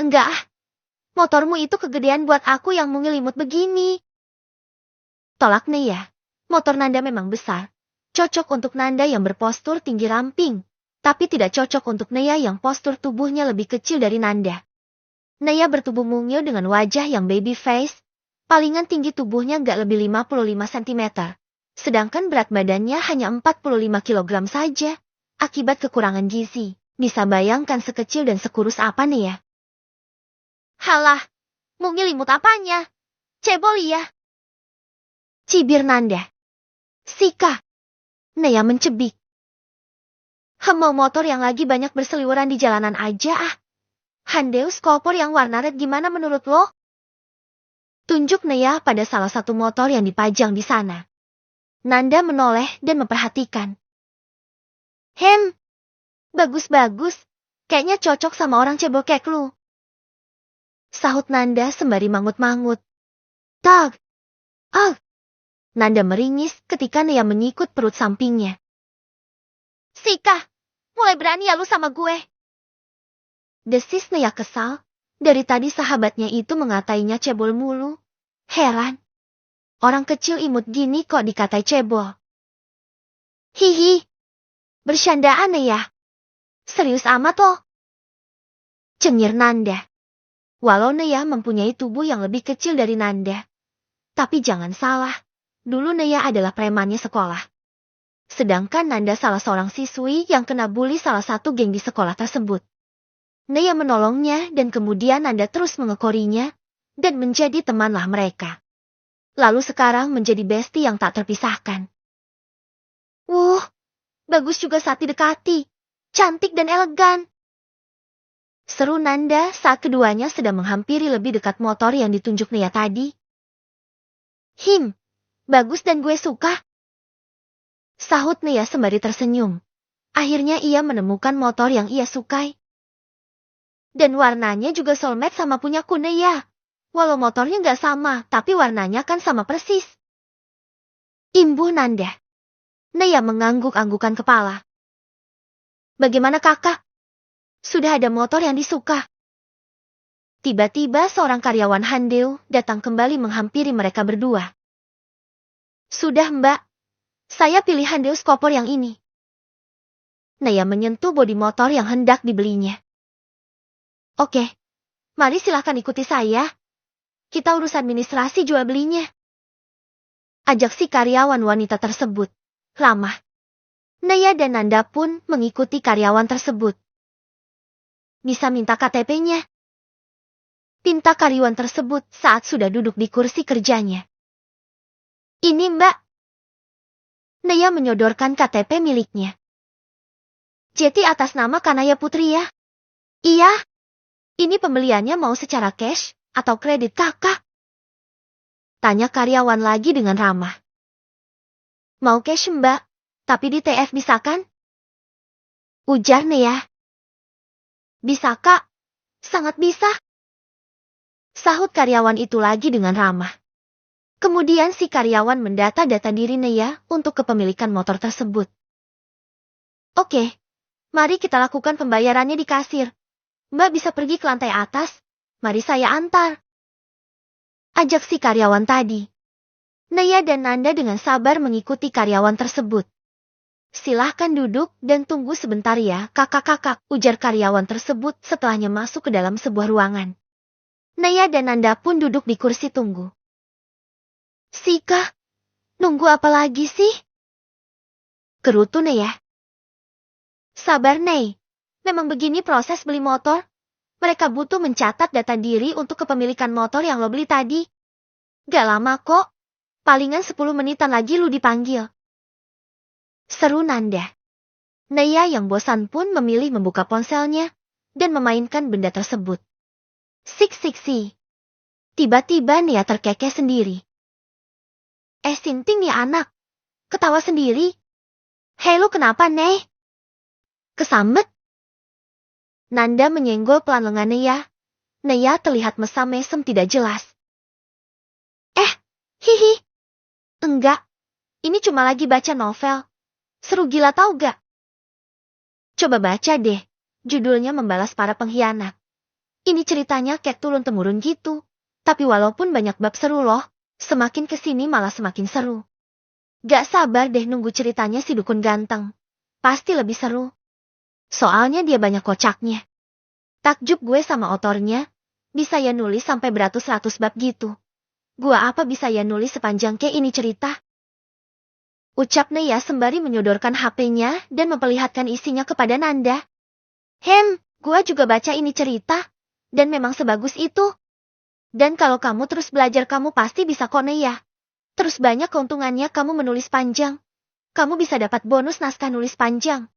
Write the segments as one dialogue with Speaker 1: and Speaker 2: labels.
Speaker 1: Enggak ah, motormu itu kegedean buat aku yang mungil imut begini. Tolak Naya. Motor Nanda memang besar. Cocok untuk Nanda yang berpostur tinggi ramping. Tapi tidak cocok untuk Naya yang postur tubuhnya lebih kecil dari Nanda. Naya bertubuh mungil dengan wajah yang baby face. Palingan tinggi tubuhnya nggak lebih 55 cm. Sedangkan berat badannya hanya 45 kg saja. Akibat kekurangan gizi. Bisa bayangkan sekecil dan sekurus apa Naya. Halah, mungil imut apanya? Cebol ya. Cibir Nanda. Sika. Naya mencebik. Mau motor yang lagi banyak berseliweran di jalanan aja ah. Handeus Kopor yang warna red gimana menurut lo? Tunjuk Naya pada salah satu motor yang dipajang di sana. Nanda menoleh dan memperhatikan. Bagus-bagus. Kayaknya cocok sama orang cebol kayak lu. Sahut Nanda sembari mangut-mangut. Tag. Nanda meringis ketika Naya menyikut perut sampingnya. Sika, mulai berani ya lu sama gue. Desis Naya kesal. Dari tadi sahabatnya itu mengatainya cebol mulu. Heran. Orang kecil imut gini kok dikatai cebol. Hihi. Bercandaan Naya. Serius amat loh. Cengir Nanda. Walau Naya mempunyai tubuh yang lebih kecil dari Nanda. Tapi jangan salah. Dulu Naya adalah premannya sekolah. Sedangkan Nanda salah seorang siswi yang kena bully salah satu geng di sekolah tersebut. Naya menolongnya dan kemudian Nanda terus mengekorinya dan menjadi temanlah mereka. Lalu sekarang menjadi bestie yang tak terpisahkan. Bagus juga saat didekati. Cantik dan elegan. Seru Nanda saat keduanya sedang menghampiri lebih dekat motor yang ditunjuk Naya tadi. Bagus dan gue suka. Sahut Naya sembari tersenyum. Akhirnya ia menemukan motor yang ia sukai. Dan warnanya juga soulmate sama punyaku Naya. Walau motornya nggak sama, tapi warnanya kan sama persis. Imbuh Nanda. Naya mengangguk-anggukan kepala. Bagaimana kakak? Sudah ada motor yang disuka. Tiba-tiba seorang karyawan Handeu datang kembali menghampiri mereka berdua. Sudah mbak, saya pilih Handeus Kopor yang ini. Naya menyentuh bodi motor yang hendak dibelinya. Oke, mari silahkan ikuti saya. Kita urus administrasi jual belinya. Ajak si karyawan wanita tersebut. Ramah. Naya dan Nanda pun mengikuti karyawan tersebut. Bisa minta KTP-nya? Pinta karyawan tersebut saat sudah duduk di kursi kerjanya. Ini mbak. Naya menyodorkan KTP miliknya. Jeti atas nama Kanaya Putri ya? Iya. Ini pembeliannya mau secara cash atau kredit kakak? Tanya karyawan lagi dengan ramah. Mau cash mbak, tapi di TF bisa kan? Ujar Naya. Bisa kak, sangat bisa. Sahut karyawan itu lagi dengan ramah. Kemudian si karyawan mendata data diri Naya untuk kepemilikan motor tersebut. Oke, mari kita lakukan pembayarannya di kasir. Mbak bisa pergi ke lantai atas, mari saya antar. Ajak si karyawan tadi. Naya dan Nanda dengan sabar mengikuti karyawan tersebut. Silahkan duduk dan tunggu sebentar ya kakak-kakak, ujar karyawan tersebut setelahnya masuk ke dalam sebuah ruangan. Naya dan Nanda pun duduk di kursi tunggu. Sika, nunggu apa lagi sih? Kerutu Naya. Sabar Nay, memang begini proses beli motor. Mereka butuh mencatat data diri untuk kepemilikan motor yang lo beli tadi. Gak lama kok, palingan 10 menitan lagi lu dipanggil. Seru Nanda. Naya yang bosan pun memilih membuka ponselnya dan memainkan benda tersebut. Sik. Tiba-tiba Naya terkekeh sendiri. Sinting nih anak. Ketawa sendiri. Hei lu kenapa, Ney? Kesambet? Nanda menyenggol pelan lengan Naya. Naya terlihat mesam-mesem tidak jelas. Hihi. Enggak. Ini cuma lagi baca novel. Seru gila tau gak? Coba baca deh. Judulnya Membalas Para Pengkhianat. Ini ceritanya kayak turun-temurun gitu. Tapi walaupun banyak bab seru loh, semakin kesini malah semakin seru. Gak sabar deh nunggu ceritanya si dukun ganteng. Pasti lebih seru. Soalnya dia banyak kocaknya. Takjub gue sama otornya. Bisa ya nulis sampai beratus-ratus bab gitu. Gua apa bisa ya nulis sepanjang kayak ini cerita? Ucap Neya sembari menyodorkan HP-nya dan memperlihatkan isinya kepada Nanda. Gua juga baca ini cerita. Dan memang sebagus itu. Dan kalau kamu terus belajar kamu pasti bisa kok Neya. Terus banyak keuntungannya kamu menulis panjang. Kamu bisa dapat bonus naskah nulis panjang.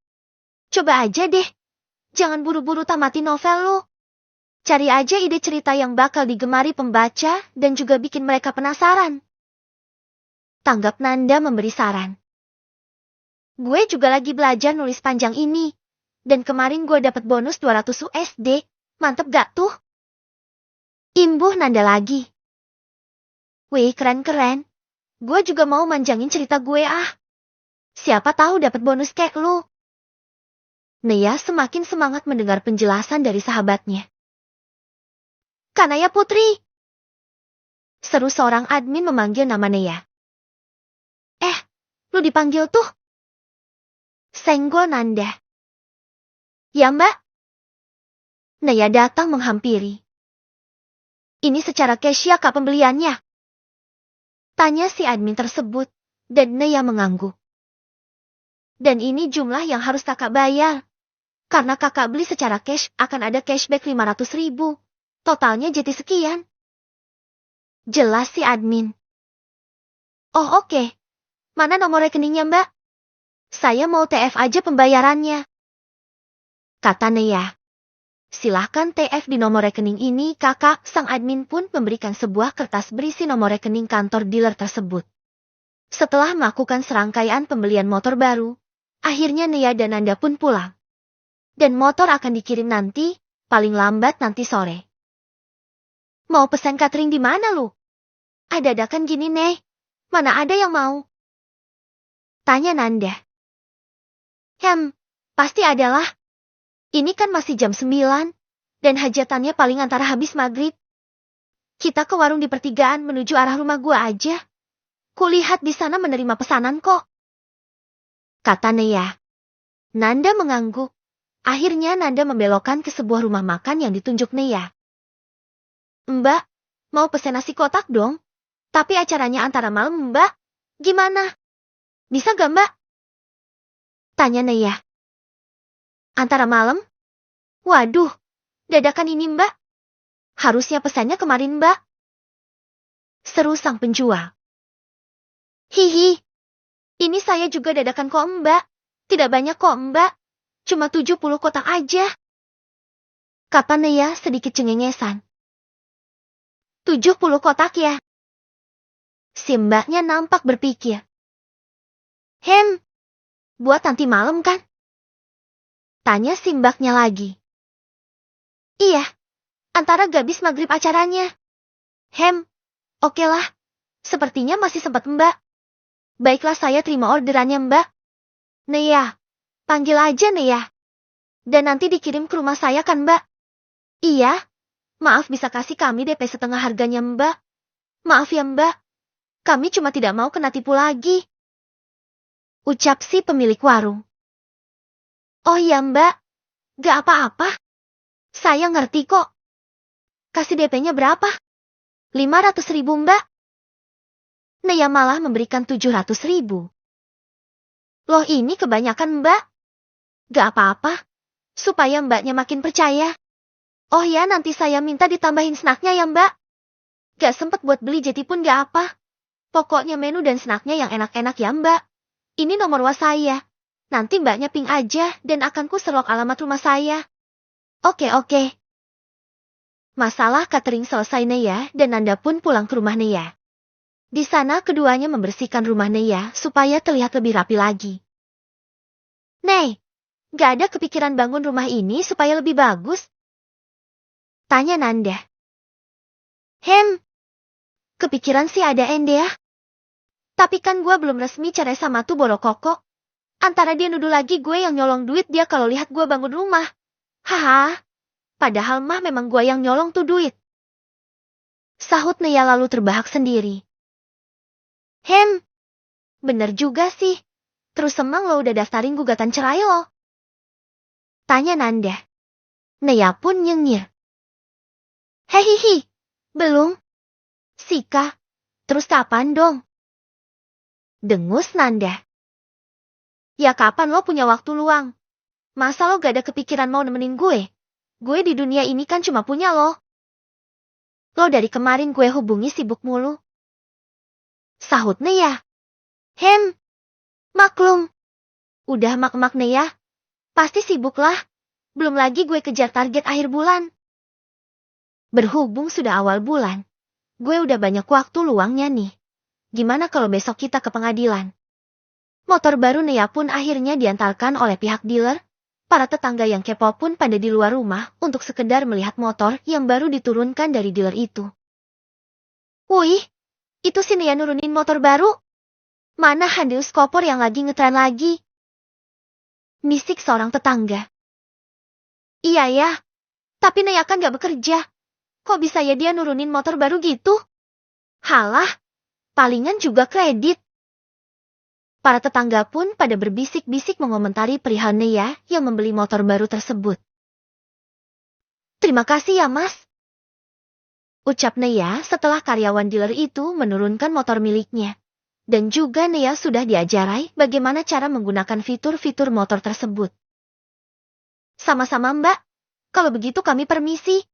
Speaker 1: Coba aja deh. Jangan buru-buru tamati novel lo. Cari aja ide cerita yang bakal digemari pembaca dan juga bikin mereka penasaran. Tanggap Nanda memberi saran. Gue juga lagi belajar nulis panjang ini. Dan kemarin gue dapat bonus 200 USD. Mantep gak tuh? Imbuh Nanda lagi. Wih, keren-keren. Gue juga mau manjangin cerita gue ah. Siapa tahu dapat bonus kayak lu. Neya semakin semangat mendengar penjelasan dari sahabatnya. Kanaya Putri. Seru seorang admin memanggil nama Neya. Lu dipanggil tuh. Senggol Nanda. Ya mbak. Neya datang menghampiri. Ini secara cash ya kak pembeliannya? Tanya si admin tersebut, dan Neya mengangguk. Dan ini jumlah yang harus kakak bayar. Karena kakak beli secara cash akan ada cashback 500.000. Totalnya jadi sekian. Jelas si admin. Oh oke. Mana nomor rekeningnya mbak? Saya mau TF aja pembayarannya. Kata Neya. Silahkan TF di nomor rekening ini kakak. Sang admin pun memberikan sebuah kertas berisi nomor rekening kantor dealer tersebut. Setelah melakukan serangkaian pembelian motor baru, akhirnya Neya dan Nanda pun pulang. Dan motor akan dikirim nanti, paling lambat nanti sore. Mau pesan catering di mana lu? Ada dadakan gini nih, mana ada yang mau? Tanya Nanda. Pasti adalah. Ini kan masih jam 9, dan hajatannya paling antara habis maghrib. Kita ke warung di pertigaan menuju arah rumah gua aja. Kulihat di sana menerima pesanan kok. Kata Neya. Nanda mengangguk. Akhirnya Nanda membelokkan ke sebuah rumah makan yang ditunjuk Neya. Mbak, mau pesen nasi kotak dong? Tapi acaranya antara malam mbak. Gimana? Bisa gak mbak? Tanya Neya. Antara malam? Waduh, dadakan ini mbak. Harusnya pesannya kemarin mbak. Seru sang penjual. Hihi. Ini saya juga dadakan kok mbak. Tidak banyak kok mbak. Cuma 70 kotak aja. Kata Neya sedikit cengengesan. 70 kotak ya? Si mbaknya nampak berpikir. Buat nanti malam kan? Tanya si mbaknya lagi. Iya, antara gabis maghrib acaranya. Oke lah. Sepertinya masih sempat mbak. Baiklah saya terima orderannya mbak. Neya, panggil aja Neya. Dan nanti dikirim ke rumah saya kan mbak? Iya, maaf bisa kasih kami DP setengah harganya mbak. Maaf ya mbak. Kami cuma tidak mau kena tipu lagi. Ucap si pemilik warung. Oh iya mbak, gak apa-apa. Saya ngerti kok. Kasih DP-nya berapa? 500.000 mbak. Neya malah memberikan 700.000. Loh ini kebanyakan mbak. Gak apa-apa. Supaya mbaknya makin percaya. Oh ya nanti saya minta ditambahin snacknya ya mbak. Gak sempet buat beli jadi pun gak apa. Pokoknya menu dan snacknya yang enak-enak ya mbak. Ini nomor WA saya. Nanti mbaknya ping aja dan akan ku serok alamat rumah saya. Oke. Masalah catering selesai Neya dan Nanda pun pulang ke rumah Neya. Di sana keduanya membersihkan rumah Neya supaya terlihat lebih rapi lagi. Nek, gak ada kepikiran bangun rumah ini supaya lebih bagus? Tanya Nanda. Kepikiran sih ada ende ya. Tapi kan gue belum resmi cerai sama tuh Borokoko. Antara dia nuduh lagi gue yang nyolong duit dia kalau lihat gue bangun rumah. Haha. Padahal mah memang gua yang nyolong tuh duit. Sahut Nea lalu terbahak sendiri. Bener juga sih. Terus semang lo udah daftarin gugatan cerai lo? Tanya Nanda. Nea pun nyengir. Hehihi, belum. Sika, terus kapan dong? Dengus Nanda. Ya kapan lo punya waktu luang? Masa lo gak ada kepikiran mau nemenin gue? Gue di dunia ini kan cuma punya lo. Lo dari kemarin gue hubungi sibuk mulu. Sahut Nea. Maklum. Udah mak-mak Nea. Pasti sibuk lah. Belum lagi gue kejar target akhir bulan. Berhubung sudah awal bulan. Gue udah banyak waktu luangnya nih. Gimana kalau besok kita ke pengadilan? Motor baru Nea pun akhirnya diantarkan oleh pihak dealer. Para tetangga yang kepo pun pada di luar rumah untuk sekedar melihat motor yang baru diturunkan dari dealer itu. Wih, itu si Nea nurunin motor baru? Mana Handeus Kopor yang lagi ngetren lagi? Bisik seorang tetangga. Iya ya, tapi Nea kan gak bekerja. Kok bisa ya dia nurunin motor baru gitu? Halah, palingan juga kredit. Para tetangga pun pada berbisik-bisik mengomentari perihal Nea yang membeli motor baru tersebut. Terima kasih ya mas. Ucap Nea setelah karyawan dealer itu menurunkan motor miliknya. Dan juga Nea sudah diajarai bagaimana cara menggunakan fitur-fitur motor tersebut. Sama-sama mbak, kalau begitu kami permisi.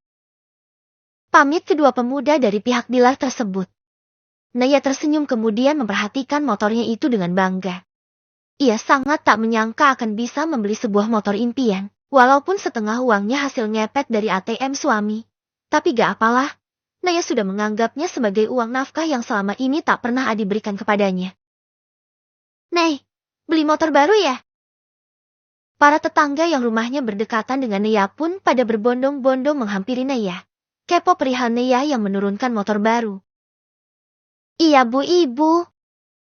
Speaker 1: Pamit kedua pemuda dari pihak dealer tersebut. Nea tersenyum kemudian memperhatikan motornya itu dengan bangga. Ia sangat tak menyangka akan bisa membeli sebuah motor impian, walaupun setengah uangnya hasil ngepet dari ATM suami. Tapi gak apalah. Nea sudah menganggapnya sebagai uang nafkah yang selama ini tak pernah Adi berikan kepadanya. Nei, beli motor baru ya? Para tetangga yang rumahnya berdekatan dengan Nea pun pada berbondong-bondong menghampiri Nea. Kepo perihal Nea yang menurunkan motor baru. Iya bu ibu.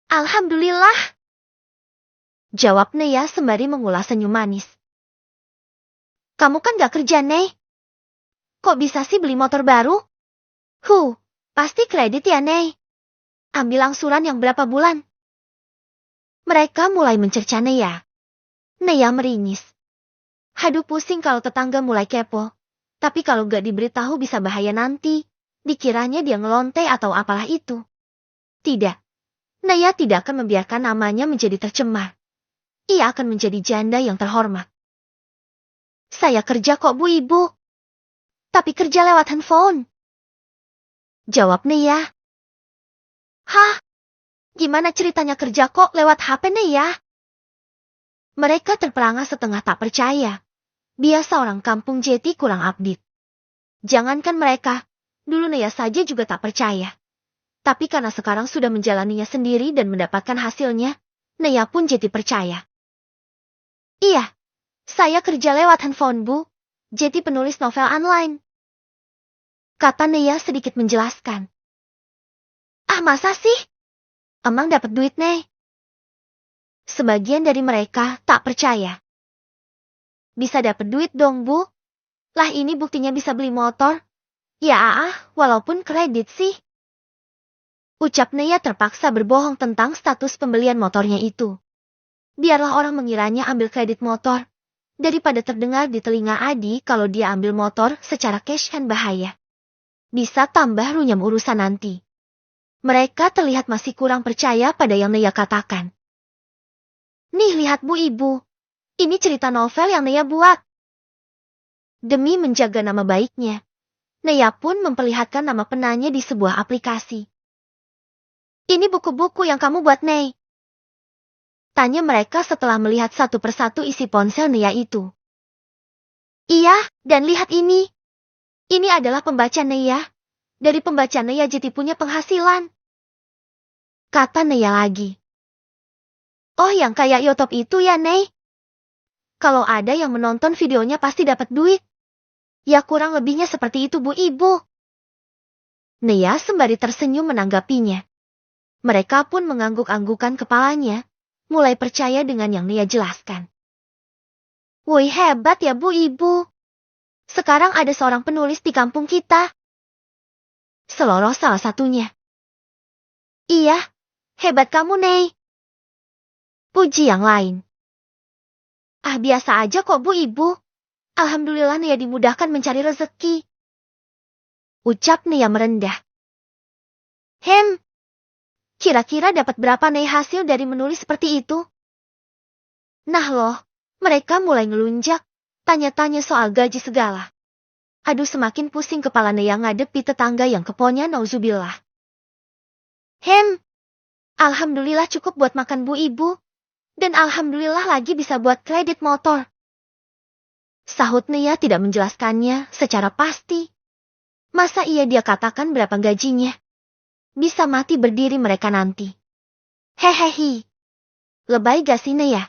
Speaker 1: Alhamdulillah. Jawab Nea sembari mengulas senyum manis. Kamu kan gak kerja Nei? Kok bisa sih beli motor baru? Pasti kredit ya, Nei. Ambil angsuran yang berapa bulan? Mereka mulai mencerca Nea. Nea meringis. Haduh pusing kalau tetangga mulai kepo. Tapi kalau gak diberitahu bisa bahaya nanti. Dikiranya dia ngelonte atau apalah itu. Tidak. Nea tidak akan membiarkan namanya menjadi tercemar. Ia akan menjadi janda yang terhormat. Saya kerja kok bu ibu. Tapi kerja lewat handphone. Jawab Nea. Hah? Gimana ceritanya kerja kok lewat HP Nea? Mereka terperangah setengah tak percaya. Biasa orang kampung Jeti kurang update. Jangankan mereka, dulu Nea saja juga tak percaya. Tapi karena sekarang sudah menjalaninya sendiri dan mendapatkan hasilnya, Nea pun Jeti percaya. Iya, saya kerja lewat handphone bu. Jeti penulis novel online. Kata Nea sedikit menjelaskan. Ah masa sih? Emang dapat duit Nei? Sebagian dari mereka tak percaya. Bisa dapat duit dong bu? Lah ini buktinya bisa beli motor. Ya walaupun kredit sih. Ucap Nea terpaksa berbohong tentang status pembelian motornya itu. Biarlah orang mengiranya ambil kredit motor. Daripada terdengar di telinga Adi kalau dia ambil motor secara cash kan bahaya. Bisa tambah runyam urusan nanti. Mereka terlihat masih kurang percaya pada yang Nea katakan. Nih lihat bu ibu. Ini cerita novel yang Nea buat. Demi menjaga nama baiknya, Nea pun memperlihatkan nama penanya di sebuah aplikasi. Ini buku-buku yang kamu buat Nei? Tanya mereka setelah melihat satu persatu isi ponsel Nea itu. Iya, dan lihat ini. Ini adalah pembaca Nea. Dari pembaca Nea jadi punya penghasilan. Kata Nea lagi. Oh yang kayak YouTube itu ya Nei? Kalau ada yang menonton videonya pasti dapat duit. Ya kurang lebihnya seperti itu bu ibu. Nea sembari tersenyum menanggapinya. Mereka pun mengangguk-anggukan kepalanya. Mulai percaya dengan yang Nea jelaskan. Woi hebat ya bu ibu. Sekarang ada seorang penulis di kampung kita. Seloroh salah satunya. Iya, hebat kamu, Nei. Puji yang lain. Ah, biasa aja kok, Bu Ibu. Alhamdulillah Nia dimudahkan mencari rezeki. Ucap Nia merendah. Kira-kira dapat berapa Nia hasil dari menulis seperti itu? Nah loh, mereka mulai ngelunjak, tanya-tanya soal gaji segala. Aduh, semakin pusing kepala Nia ngadepi tetangga yang keponya nauzubillah. Alhamdulillah cukup buat makan Bu Ibu. Dan alhamdulillah lagi bisa buat kredit motor. Sahut Nia tidak menjelaskannya secara pasti. Masa iya dia katakan berapa gajinya? Bisa mati berdiri mereka nanti. Hehehe. Lebay gak sih Nia?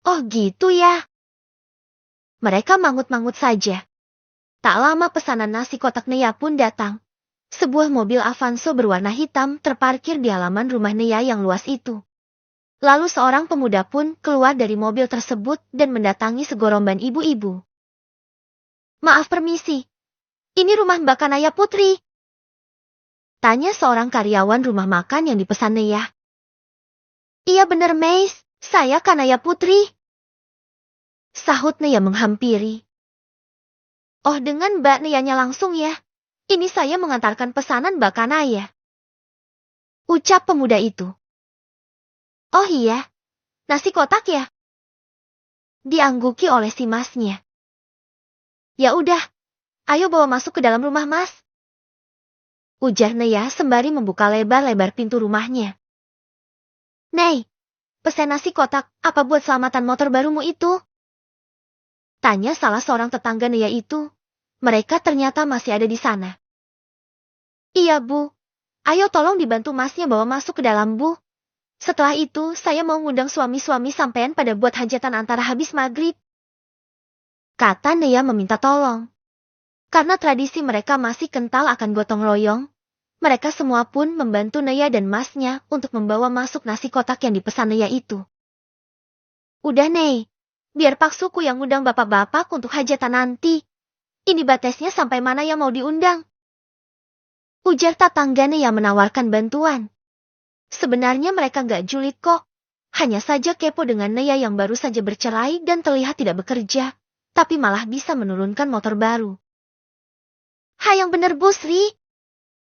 Speaker 1: Oh gitu ya. Mereka mangut-mangut saja. Tak lama pesanan nasi kotak Nia pun datang. Sebuah mobil Avanza berwarna hitam terparkir di halaman rumah Nia yang luas itu. Lalu seorang pemuda pun keluar dari mobil tersebut dan mendatangi segoromban ibu-ibu. Maaf permisi. Ini rumah Mbak Kanaya Putri. Tanya seorang karyawan rumah makan yang dipesan Nia. Iya bener Meis, saya Kanaya Putri. Sahut Nia menghampiri. Oh dengan Mbak Nianya langsung ya. Ini saya mengantarkan pesanan Mbak Kanaya. Ucap pemuda itu. Oh iya, nasi kotak ya? Diangguki oleh si masnya. Ya udah, ayo bawa masuk ke dalam rumah mas. Ujar Nia sembari membuka lebar-lebar pintu rumahnya. Nei, pesen nasi kotak, apa buat selamatan motor barumu itu? Tanya salah seorang tetangga Nia itu. Mereka ternyata masih ada di sana. Iya bu, ayo tolong dibantu masnya bawa masuk ke dalam bu. Setelah itu, saya mau ngundang suami-suami sampean pada buat hajatan antara habis maghrib. Kata Nia meminta tolong. Karena tradisi mereka masih kental akan gotong royong, mereka semua pun membantu Nia dan masnya untuk membawa masuk nasi kotak yang dipesan Nia itu. Udah Nei, biar Pak Suku yang ngundang bapak-bapak untuk hajatan nanti. Ini batesnya sampai mana yang mau diundang? Ujar tetangga Nia menawarkan bantuan. Sebenarnya mereka gak julid kok. Hanya saja kepo dengan Nia yang baru saja bercerai dan terlihat tidak bekerja. Tapi malah bisa menurunkan motor baru. Hai yang bener Bu Sri.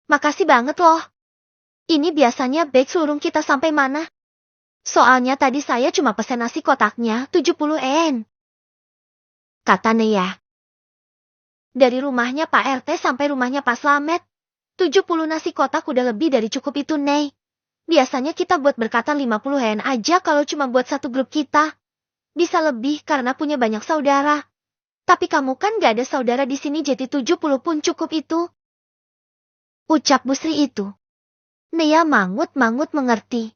Speaker 1: Makasih banget loh. Ini biasanya bag surung kita sampai mana? Soalnya tadi saya cuma pesen nasi kotaknya 70 en. Kata Nia. Dari rumahnya Pak RT sampai rumahnya Pak Slamet. 70 nasi kotak udah lebih dari cukup itu Nei. Biasanya kita buat berkatan 50 en aja kalau cuma buat satu grup kita. Bisa lebih karena punya banyak saudara. Tapi kamu kan gak ada saudara di sini jadi 70 pun cukup itu. Ucap Bu Sri itu. Nia mangut-mangut mengerti.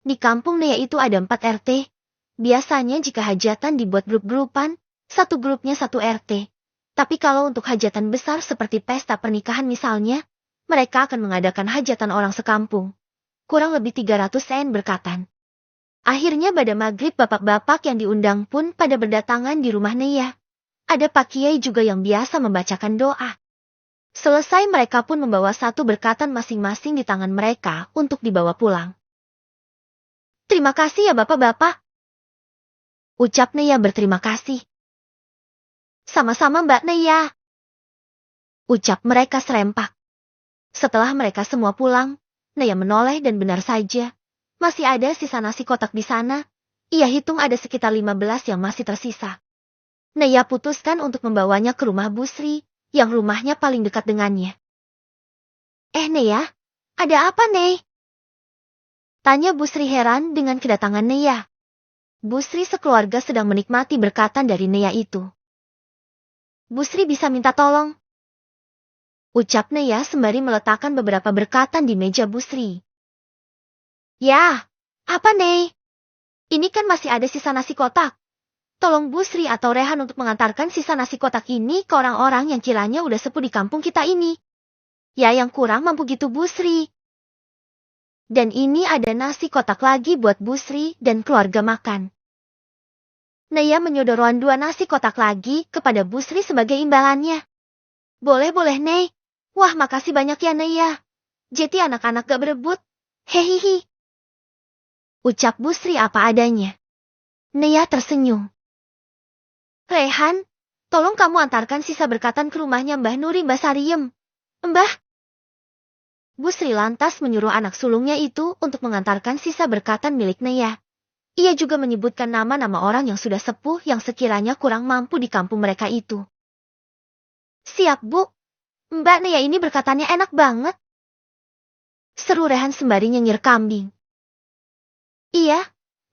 Speaker 1: Di kampung Nia itu ada 4 RT. Biasanya jika hajatan dibuat grup-grupan, satu grupnya satu RT. Tapi kalau untuk hajatan besar seperti pesta pernikahan misalnya, mereka akan mengadakan hajatan orang sekampung. Kurang lebih 300 en berkatan. Akhirnya pada maghrib bapak-bapak yang diundang pun pada berdatangan di rumah Nia. Ada Pak Kiai juga yang biasa membacakan doa. Selesai mereka pun membawa satu berkatan masing-masing di tangan mereka untuk dibawa pulang. Terima kasih ya bapak-bapak. Ucap Nia berterima kasih. Sama-sama Mbak Nia. Ucap mereka serempak. Setelah mereka semua pulang, Nia menoleh dan benar saja. Masih ada sisa nasi kotak di sana. Ia hitung ada sekitar 15 yang masih tersisa. Nia putuskan untuk membawanya ke rumah Bu Sri, yang rumahnya paling dekat dengannya. Nia, ada apa Nei? Tanya Bu Sri heran dengan kedatangan Nia. Bu Sri sekeluarga sedang menikmati berkatan dari Nia itu. Bu Sri bisa minta tolong? Ucap Nia sembari meletakkan beberapa berkatan di meja Bu Sri. Ya, apa Nei? Ini kan masih ada sisa nasi kotak. Tolong Bu Sri atau Rehan untuk mengantarkan sisa nasi kotak ini ke orang-orang yang kiranya udah sepuh di kampung kita ini. Ya yang kurang mampu gitu Bu Sri. Dan ini ada nasi kotak lagi buat Bu Sri dan keluarga makan. Naya menyodorkan 2 nasi kotak lagi kepada Bu Sri sebagai imbalannya. Boleh Nei. Wah makasih banyak ya Naya. Jadi anak-anak gak berebut. Hehihi. Ucap Bu Sri apa adanya. Naya tersenyum. Rehan, tolong kamu antarkan sisa berkatan ke rumahnya Mbah Nuri Mbah Sariem. Mbah. Bu Sri lantas menyuruh anak sulungnya itu untuk mengantarkan sisa berkatan milik Naya. Ia juga menyebutkan nama-nama orang yang sudah sepuh yang sekiranya kurang mampu di kampung mereka itu. Siap Bu. Mbak Naya ini berkatannya enak banget. Seru Rehan sembari nyengir kambing. Iya,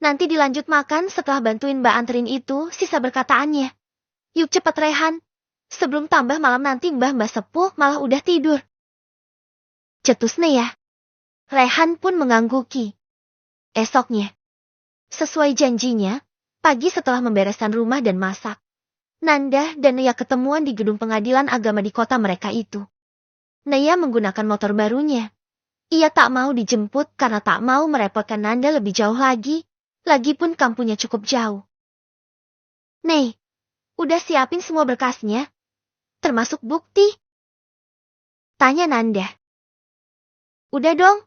Speaker 1: nanti dilanjut makan setelah bantuin Mbak anterin itu sisa berkataannya. Yuk cepet Rehan. Sebelum tambah malam nanti Mbah sepuh malah udah tidur. Cetus Naya. Rehan pun mengangguki. Esoknya. Sesuai janjinya, pagi setelah membereskan rumah dan masak, Nanda dan Naya ketemuan di gedung pengadilan agama di kota mereka itu. Naya menggunakan motor barunya. Ia tak mau dijemput karena tak mau merepotkan Nanda lebih jauh lagi. Lagipun kampungnya cukup jauh. Nei, udah siapin semua berkasnya? Termasuk bukti? Tanya Nanda. Udah dong.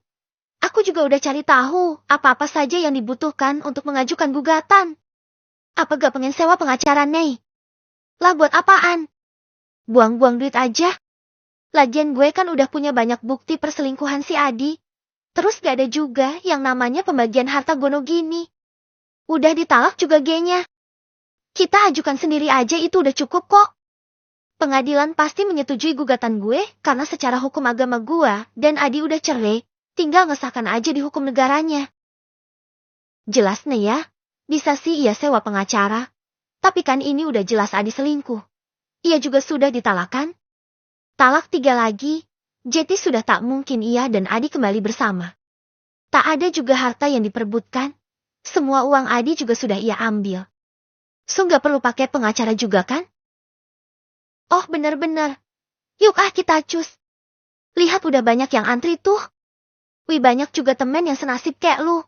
Speaker 1: Aku juga udah cari tahu apa-apa saja yang dibutuhkan untuk mengajukan gugatan. Apa gak pengen sewa pengacara Nei? Lah buat apaan? Buang-buang duit aja. Lagian gue kan udah punya banyak bukti perselingkuhan si Adi. Terus gak ada juga yang namanya pembagian harta gono gini. Udah ditalak juga G-nya. Kita ajukan sendiri aja itu udah cukup kok. Pengadilan pasti menyetujui gugatan gue karena secara hukum agama gue dan Adi udah cerai. Tinggal ngesahkan aja di hukum negaranya. Jelas nih ya, bisa sih ia sewa pengacara. Tapi kan ini udah jelas Adi selingkuh. Ia juga sudah ditalakan. Talak 3 lagi, jadi sudah tak mungkin ia dan Adi kembali bersama. Tak ada juga harta yang diperebutkan. Semua uang Adi juga sudah ia ambil. So gak perlu pakai pengacara juga kan? Oh bener-bener. Yuk kita cus. Lihat udah banyak yang antri tuh. Wih banyak juga temen yang senasib kayak lu.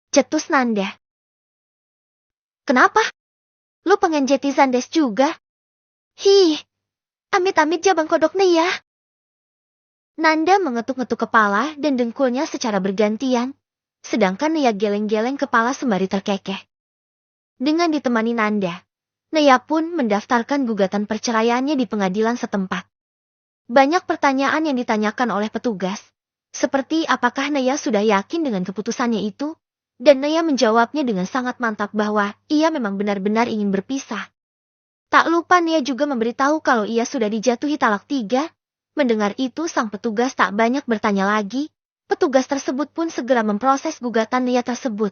Speaker 1: Cetus Nanda. Kenapa? Lu pengen jadi Zandes juga? Hih. Amit-amit jabang kodok nih ya. Nanda mengetuk-ngetuk kepala dan dengkulnya secara bergantian. Sedangkan Naya geleng-geleng kepala sembari terkekeh. Dengan ditemani Nanda, Naya pun mendaftarkan gugatan perceraiannya di pengadilan setempat. Banyak pertanyaan yang ditanyakan oleh petugas. Seperti apakah Naya sudah yakin dengan keputusannya itu? Dan Naya menjawabnya dengan sangat mantap bahwa ia memang benar-benar ingin berpisah. Tak lupa Naya juga memberitahu kalau ia sudah dijatuhi talak 3. Mendengar itu sang petugas tak banyak bertanya lagi. Petugas tersebut pun segera memproses gugatan Naya tersebut.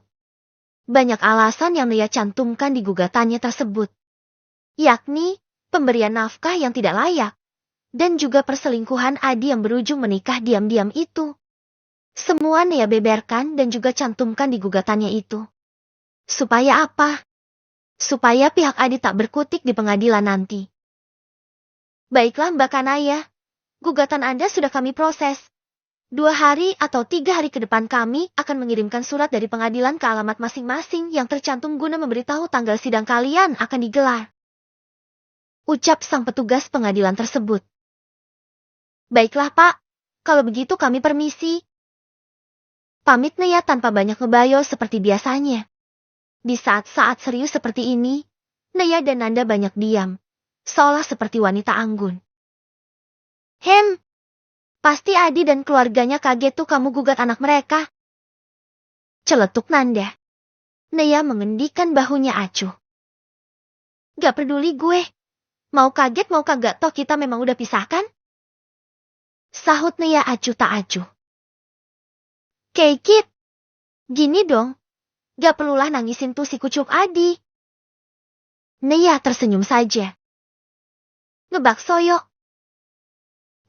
Speaker 1: Banyak alasan yang Naya cantumkan di gugatannya tersebut. Yakni pemberian nafkah yang tidak layak. Dan juga perselingkuhan Adi yang berujung menikah diam-diam itu. Semua Naya beberkan dan juga cantumkan di gugatannya itu. Supaya apa? Supaya pihak Adi tak berkutik di pengadilan nanti. Baiklah Mbak Kanaya, gugatan Anda sudah kami proses. 2 hari atau 3 hari ke depan kami akan mengirimkan surat dari pengadilan ke alamat masing-masing yang tercantum guna memberitahu tanggal sidang kalian akan digelar. Ucap sang petugas pengadilan tersebut. Baiklah Pak, kalau begitu kami permisi. Pamit Naya tanpa banyak ngebayol seperti biasanya. Di saat-saat serius seperti ini, Naya dan Nanda banyak diam, seolah seperti wanita anggun. Pasti Adi dan keluarganya kaget tuh kamu gugat anak mereka. Celetuk Nanda. Naya mengendikan bahunya acuh. Gak peduli gue. Mau kaget mau kagak toh kita memang udah pisahkan. Sahut Naya acuh tak acuh. Kekit. Gini dong. Gak perlulah nangisin tuh si kucuk Adi. Naya tersenyum saja. Ngebakso yuk.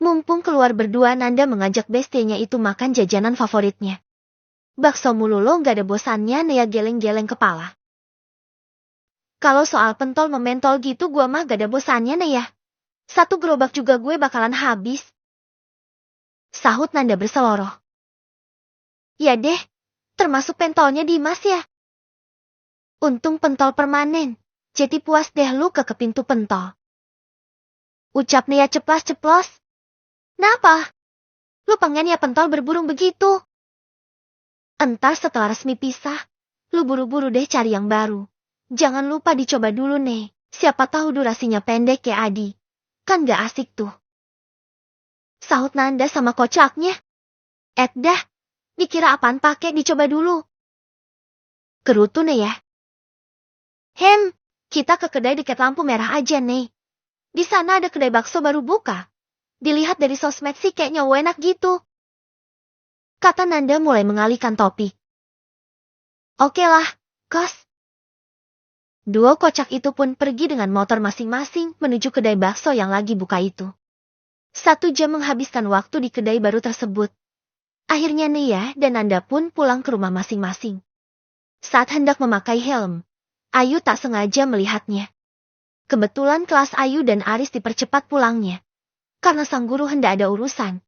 Speaker 1: Mumpung keluar berdua Nanda mengajak bestianya itu makan jajanan favoritnya. Bakso mulolo gak ada bosannya Naya geleng-geleng kepala. Kalau soal pentol mementol gitu gua mah gak ada bosannya Naya. 1 gerobak juga gue bakalan habis. Sahut Nanda berseloroh. Ya deh, termasuk pentolnya Dimas ya. Untung pentol permanen. Jadi puas deh lu ke pintu pentol. Ucap Nia ceplas-ceplos. Napa? Lu pengen ya pentol berburung begitu? Entar setelah resmi pisah, lu buru-buru deh cari yang baru. Jangan lupa dicoba dulu nih. Siapa tahu durasinya pendek ya Adi. Kan gak asik tuh. Sahut Nanda sama kocaknya. Dah, dikira apaan pakai dicoba dulu. Kerutu nih ya. Kita ke kedai dekat lampu merah aja nih. Di sana ada kedai bakso baru buka. Dilihat dari sosmed sih kayaknya enak gitu. Kata Nanda mulai mengalihkan topik. Oke lah, kos. Dua kocak itu pun pergi dengan motor masing-masing menuju kedai bakso yang lagi buka itu. 1 jam menghabiskan waktu di kedai baru tersebut. Akhirnya Nia dan Nanda pun pulang ke rumah masing-masing. Saat hendak memakai helm, Ayu tak sengaja melihatnya. Kebetulan kelas Ayu dan Aris dipercepat pulangnya. Karena sang guru hendak ada urusan,